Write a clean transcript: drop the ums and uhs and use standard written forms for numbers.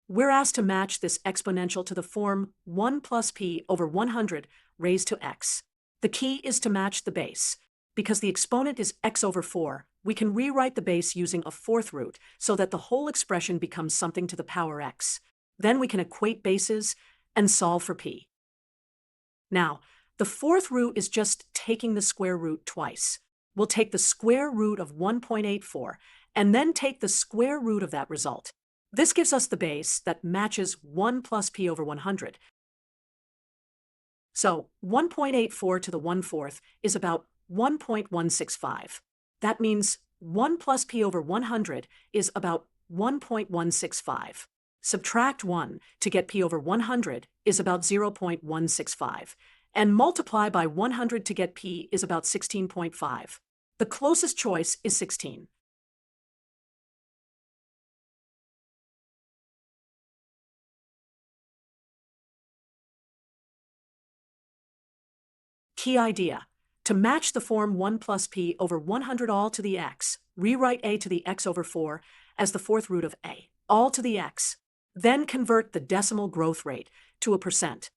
We're asked to match this exponential to the form 1 plus p over 100 raised to x. The key is to match the base. Because the exponent is x over 4, we can rewrite the base using a fourth root so that the whole expression becomes something to the power x. Then we can equate bases and solve for p. Now, the fourth root is just taking the square root twice. We'll take the square root of 1.84 and then take the square root of that result. This gives us the base that matches 1 plus p over 100. So 1.84 to the 1/4 is about 1.165. That means 1 plus p over 100 is about 1.165. Subtract 1 to get p over 100 is about 0.165. And multiply by 100 to get p is about 16.5. The closest choice is 16. Key idea. To match the form 1 plus p over 100 all to the x, rewrite a to the x over 4 as the fourth root of a, all to the x. Then convert the decimal growth rate to a percent.